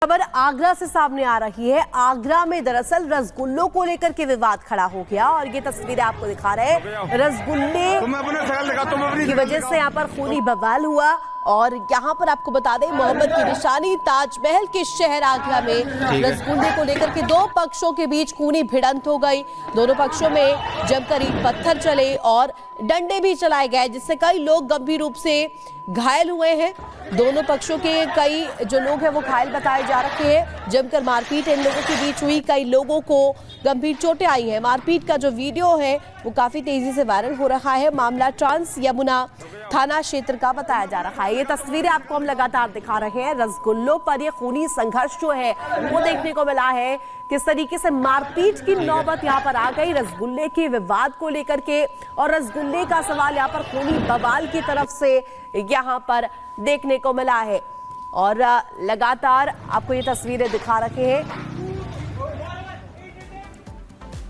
खबर आगरा से सामने आ रही है। आगरा में दरअसल रसगुल्लों को लेकर के विवाद खड़ा हो गया और ये तस्वीरें आपको दिखा रहे हैं। रसगुल्ले की वजह से यहाँ पर खूनी बवाल हुआ और यहाँ पर आपको बता दें, मोहब्बत की निशानी ताजमहल के शहर आगरा में रसगुल्ले को लेकर के दो पक्षों के बीच खूनी भिड़ंत हो गई। दोनों पक्षों में जमकर ईंट पत्थर चले और डंडे भी चलाए गए, जिससे कई लोग गंभीर रूप से घायल हुए हैं। दोनों पक्षों के कई जो लोग हैं वो घायल बताए जा रखे हैं। जमकर मारपीट इन लोगों के बीच हुई, कई लोगों को गंभीर चोटें आई हैं। मारपीट का जो वीडियो है वो काफी तेजी से वायरल हो रहा है। मामला ट्रांस यमुना थाना क्षेत्र का बताया जा रहा है। ये तस्वीरें आपको हम लगातार दिखा रहे हैं। रसगुल्लों पर ये खूनी संघर्ष जो है वो देखने को मिला है। किस तरीके से मारपीट की नौबत यहाँ पर आ गई रसगुल्ले के विवाद को लेकर के, और रसगुल्ले का सवाल यहाँ पर खूनी बवाल की तरफ से यहाँ पर देखने को मिला है। और लगातार आपको ये तस्वीरें दिखा रखे हैं।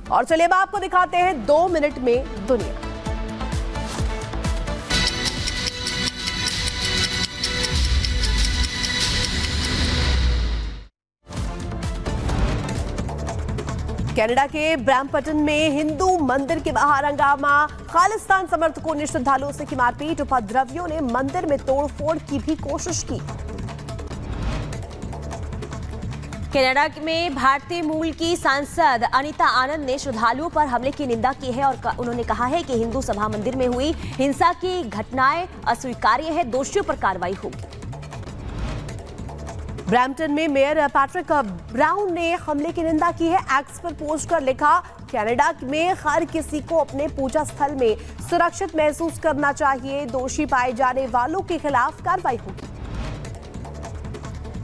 और चलिए अब आपको दिखाते हैं 2 मिनट में दुनिया। कनाडा के ब्रैम्पटन में हिंदू मंदिर के बाहर हंगामा। खालिस्तान समर्थकों ने श्रद्धालुओं से की मारपीट। उपद्रवियों ने मंदिर में तोड़फोड़ की भी कोशिश की। कनाडा में भारतीय मूल की सांसद अनीता आनंद ने श्रद्धालुओं पर हमले की निंदा की है और उन्होंने कहा है कि हिंदू सभा मंदिर में हुई हिंसा की घटनाएं अस्वीकार्य है, दोषियों पर कार्रवाई होगी। ब्रैम्पटन में मेयर पैट्रिक ब्राउन ने हमले की निंदा की है। एक्स पर पोस्ट कर लिखा, कनाडा में हर किसी को अपने पूजा स्थल में सुरक्षित महसूस करना चाहिए। दोषी पाए जाने वालों के खिलाफ कार्रवाई होगी।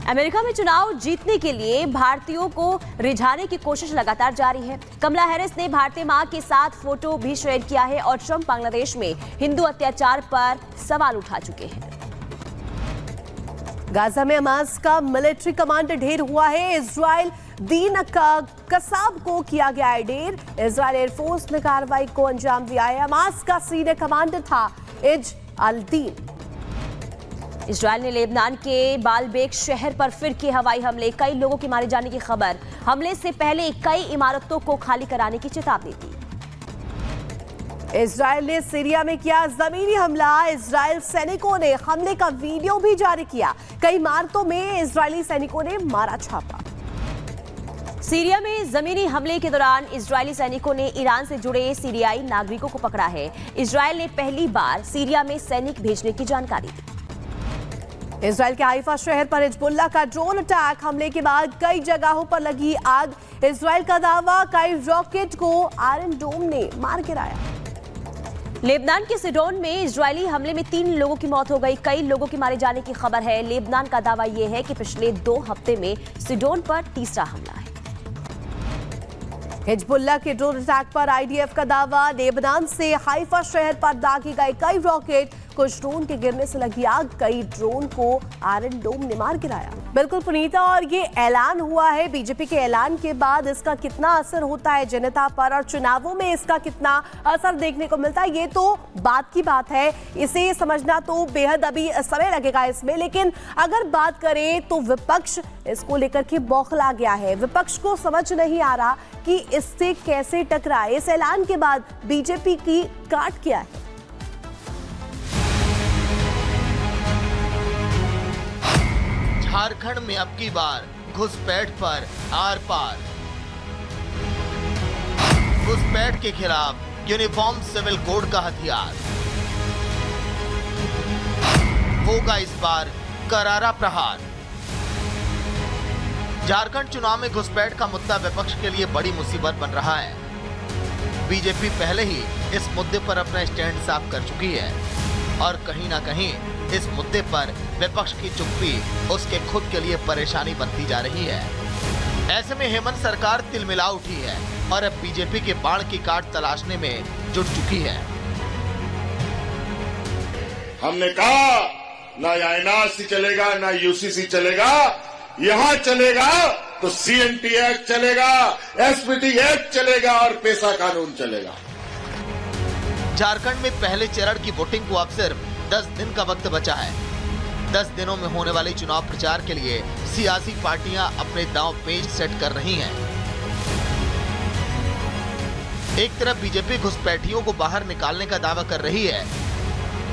अमेरिका में चुनाव जीतने के लिए भारतीयों को रिझाने की कोशिश लगातार जारी है। कमला हैरिस ने भारतीय मां के साथ फोटो भी शेयर किया है और ट्रंप बांग्लादेश में हिंदू अत्याचार पर सवाल उठा चुके हैं। गाजा में हमास का मिलिट्री कमांडर ढेर हुआ है। इजराइल दीन कसाब को किया गया है ढेर। इजराइल एयरफोर्स ने कार्रवाई को अंजाम दिया है। हमास का सीनियर कमांडर था इज अल दीन। इजराइल ने लेबनान के बालबेक शहर पर फिर किए हवाई हमले। कई लोगों के मारे जाने की खबर। हमले से पहले कई इमारतों को खाली कराने की चेतावनी दी। इजराइल ने सीरिया में किया जमीनी हमला। इजराइल सैनिकों ने हमले का वीडियो भी जारी किया। कई इमारतों में इजरायली सैनिकों ने मारा छापा। सीरिया में जमीनी हमले के दौरान इजरायली सैनिकों ने ईरान से जुड़े सीरियाई नागरिकों को पकड़ा है। इजराइल ने पहली बार सीरिया में सैनिक भेजने की जानकारी दी। इजराइल के हाइफा शहर पर हिजबुल्लाह का ड्रोन अटैक। हमले के बाद कई जगहों पर लगी आग। इजराइल का दावा, कई रॉकेट को आयरन डोम ने मार गिराया। लेबनान के सिडोन में इजरायली हमले में 3 लोगों की मौत हो गई। कई लोगों के मारे जाने की खबर है। लेबनान का दावा यह है कि पिछले 2 हफ्ते में सिडोन पर तीसरा हमला है। हिजबुल्लाह के ड्रोन अटैक पर आईडीएफ का दावा। लेबनान से हाइफा शहर पर दागे गए कई रॉकेट। कुछ ड्रोन के गिरने से लगी आग। कई ड्रोन को आयरन डोम ने मार गिराया। बिल्कुल पुनीता, और ये ऐलान हुआ है बीजेपी के ऐलान के बाद इसका कितना असर होता है जनता पर और चुनावों में इसका कितना असर देखने को मिलता है, ये तो बात की बात है। इसे समझना तो बेहद अभी समय लगेगा इसमें। लेकिन अगर बात करें तो विपक्ष इसको लेकर के बौखला गया है। विपक्ष को समझ नहीं आ रहा कि इससे कैसे टकराए। इस ऐलान के बाद बीजेपी की काट क्या है। झारखंड में अब की बार घुसपैठ पर आर पार। घुसपैठ के खिलाफ यूनिफॉर्म सिविल कोड का हथियार होगा इस बार करारा प्रहार। झारखंड चुनाव में घुसपैठ का मुद्दा विपक्ष के लिए बड़ी मुसीबत बन रहा है। बीजेपी पहले ही इस मुद्दे पर अपना स्टैंड साफ कर चुकी है और कहीं ना कहीं इस मुद्दे पर विपक्ष की चुप्पी उसके खुद के लिए परेशानी बनती जा रही है। ऐसे में हेमंत सरकार तिलमिला उठी है और अब बीजेपी के बाण की काट तलाशने में जुट चुकी है। हमने कहा ना एनआरसी चलेगा ना यूसीसी चलेगा, यहाँ चलेगा तो सीएनटी एक्ट चलेगा, एसपीटी एक्ट चलेगा और पेशा कानून चलेगा। झारखंड में पहले चरण की वोटिंग को अब सिर्फ 10 दिन का वक्त बचा है। 10 दिनों में होने वाले चुनाव प्रचार के लिए सियासी पार्टियां अपने दांव पेच सेट कर रही हैं। एक तरफ बीजेपी घुसपैठियों को बाहर निकालने का दावा कर रही है,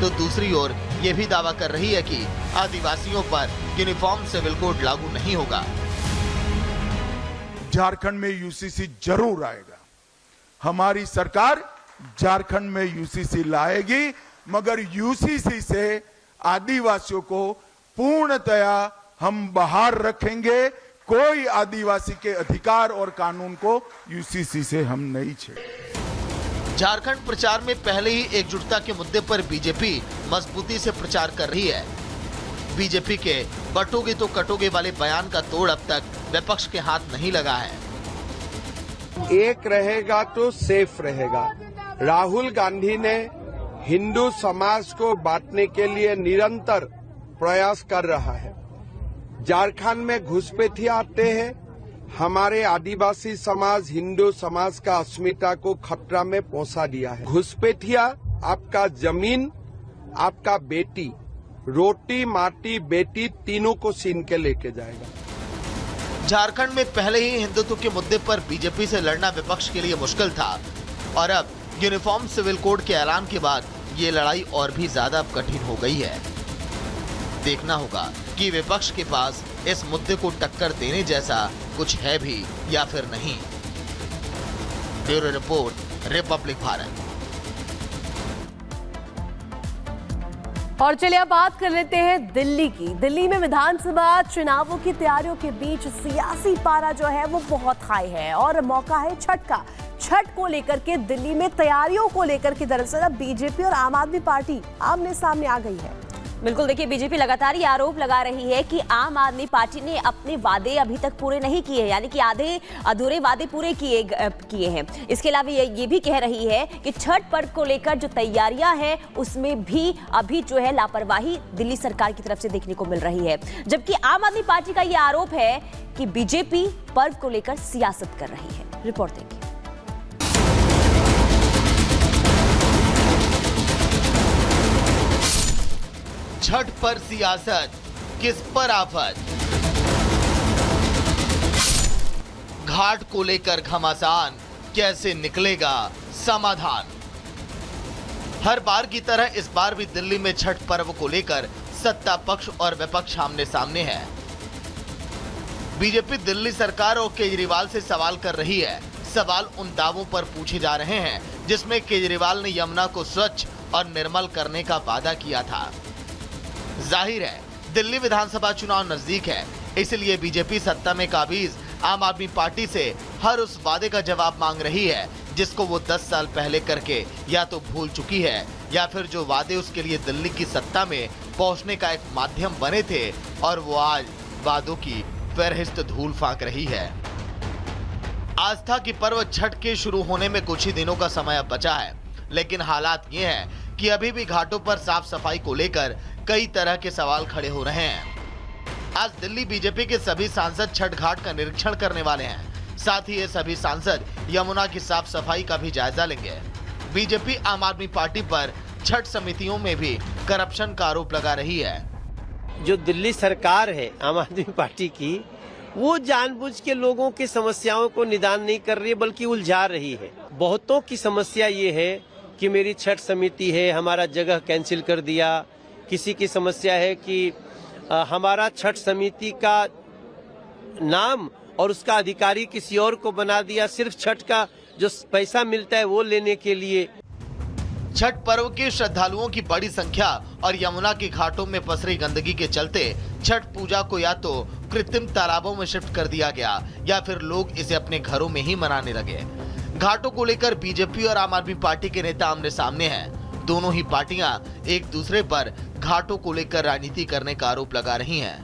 तो दूसरी ओर ये भी दावा कर रही है कि आदिवासियों पर यूनिफॉर्म सिविल कोड लागू नहीं होगा। झारखंड में यूसीसी जरूर आएगा। हमारी सरकार झारखंड में यूसीसी लाएगी, मगर यूसीसी से आदिवासियों को पूर्णतया हम बाहर रखेंगे। कोई आदिवासी के अधिकार और कानून को यूसीसी से हम नहीं छेड़ेंगे। झारखंड प्रचार में पहले ही एकजुटता के मुद्दे पर बीजेपी मजबूती से प्रचार कर रही है। बीजेपी के बटोगे तो कटोगे वाले बयान का तोड़ अब तक विपक्ष के हाथ नहीं लगा है। एक रहेगा तो सेफ रहेगा। राहुल गांधी ने हिंदू समाज को बांटने के लिए निरंतर प्रयास कर रहा है। झारखंड में घुसपैठिया आते हैं। हमारे आदिवासी समाज, हिंदू समाज का अस्मिता को खतरा में पहुंचा दिया है। घुसपैठिया आपका जमीन, आपका बेटी, रोटी माटी बेटी तीनों को छीन के लेके जाएगा। झारखंड में पहले ही हिंदुत्व के मुद्दे पर बीजेपी से लड़ना विपक्ष के लिए मुश्किल था और अब यूनिफॉर्म सिविल कोड के ऐलान के बाद ये लड़ाई और भी ज्यादा कठिन हो गई है। देखना होगा कि विपक्ष के पास इस मुद्दे को टक्कर देने जैसा कुछ है भी या फिर नहीं। Bureau report, Republic Bharat. और चलिए अब बात कर लेते हैं दिल्ली की। दिल्ली में विधानसभा चुनावों की तैयारियों के बीच सियासी पारा जो है वो बहुत हाई है और मौका है छठ का। छठ को लेकर के दिल्ली में तैयारियों को लेकर के दरअसल अब बीजेपी और आम आदमी पार्टी आमने सामने आ गई है। बिल्कुल, देखिए बीजेपी लगातार ये आरोप लगा रही है कि आम आदमी पार्टी ने अपने वादे अभी तक पूरे नहीं किए हैं, यानी कि आधे अधूरे वादे पूरे किए हैं। इसके अलावा ये भी कह रही है कि छठ पर्व को लेकर जो तैयारियां हैं उसमें भी अभी जो है लापरवाही दिल्ली सरकार की तरफ से देखने को मिल रही है। जबकि आम आदमी पार्टी का ये आरोप है कि बीजेपी पर्व को लेकर सियासत कर रही है। रिपोर्ट देखिए। छठ पर सियासत, किस पर आफत? घाट को लेकर घमासान, कैसे निकलेगा समाधान? हर बार की तरह इस बार भी दिल्ली में छठ पर्व को लेकर सत्ता पक्ष और विपक्ष आमने सामने है। बीजेपी दिल्ली सरकार और केजरीवाल से सवाल कर रही है। सवाल उन दावों पर पूछे जा रहे हैं जिसमें केजरीवाल ने यमुना को स्वच्छ और निर्मल करने का वादा किया था। जाहिर है दिल्ली विधानसभा चुनाव नजदीक है, इसलिए बीजेपी सत्ता में काबिज आम आदमी पार्टी से हर उस वादे का जवाब मांग रही है जिसको वो 10 साल पहले करके या तो भूल चुकी है या फिर जो वादे उसके लिए दिल्ली की सत्ता में पहुंचने का एक माध्यम बने थे और वो आज वादों की फहरिस्त धूल फांक रही है। आस्था की पर्व छठ के शुरू होने में कुछ ही दिनों का समय अब बचा है, लेकिन हालात ये हैं कि अभी भी घाटों पर साफ सफाई को लेकर कई तरह के सवाल खड़े हो रहे हैं। आज दिल्ली बीजेपी के सभी सांसद छठ घाट का निरीक्षण करने वाले हैं। साथ ही ये सभी सांसद यमुना की साफ सफाई का भी जायजा लेंगे। बीजेपी आम आदमी पार्टी पर छठ समितियों में भी करप्शन का आरोप लगा रही है। जो दिल्ली सरकार है आम आदमी पार्टी की, वो जानबूझ के लोगों की समस्याओं को निदान नहीं कर रही है बल्कि उलझा रही है। बहुतों की समस्या ये है कि मेरी छठ समिति है, हमारा जगह कैंसिल कर दिया। किसी की समस्या है कि हमारा छठ समिति का नाम और उसका अधिकारी किसी और को बना दिया, सिर्फ छठ का जो पैसा मिलता है वो लेने के लिए। छठ पर्व के श्रद्धालुओं की बड़ी संख्या और यमुना के घाटों में पसरी गंदगी के चलते छठ पूजा को या तो कृत्रिम तालाबों में शिफ्ट कर दिया गया या फिर लोग इसे अपने घरों में ही मनाने लगे। घाटों को लेकर बीजेपी और आम आदमी पार्टी के नेता आमने सामने हैं। दोनों ही पार्टियां एक दूसरे पर घाटों को लेकर राजनीति करने का आरोप लगा रही हैं।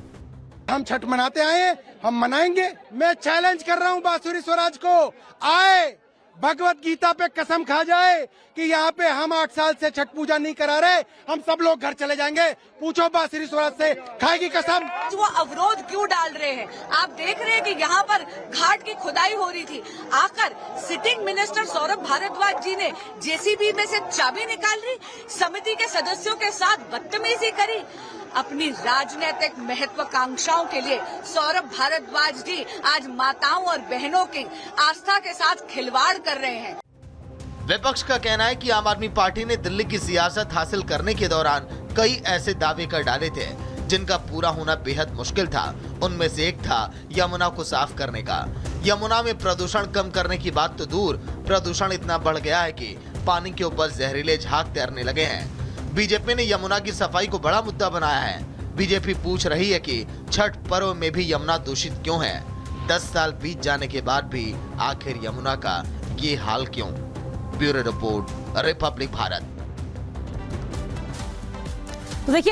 हम छठ मनाते आए, हम मनाएंगे। मैं चैलेंज कर रहा हूं बांसुरी स्वराज को, आए भगवत गीता पे कसम खा जाए कि यहाँ पे हम 8 साल से छठ पूजा नहीं करा रहे, हम सब लोग घर चले जाएंगे। पूछो बांसुरी स्वराज से, खाएगी कसम। वो अवरोध क्यों डाल रहे हैं? आप देख रहे हैं कि यहाँ पर घाट की खुदाई हो रही थी, आकर सिटिंग मिनिस्टर सौरभ भारद्वाज जी ने जेसीबी में से चाबी निकाल ली, समिति के सदस्यों के साथ बदतमीजी करी। अपनी राजनीतिक महत्वाकांक्षाओं के लिए सौरभ भारद्वाज जी आज माताओं और बहनों की आस्था के साथ खिलवाड़ कर रहे हैं। विपक्ष का कहना है कि आम आदमी पार्टी ने दिल्ली की सियासत हासिल करने के दौरान कई ऐसे दावे कर डाले थे जिनका पूरा होना बेहद मुश्किल था। उनमें से एक था यमुना को साफ करने का। यमुना में प्रदूषण कम करने की बात तो दूर, प्रदूषण इतना बढ़ गया है कि पानी के ऊपर जहरीले झाग तैरने लगे हैं। बीजेपी ने यमुना की सफाई को बड़ा मुद्दा बनाया है। बीजेपी पूछ रही है कि छठ पर्व में भी यमुना दूषित क्यों है। 10 साल बीत जाने के बाद भी आखिर यमुना का ये हाल क्यों? Bureau report, Republic Bharat.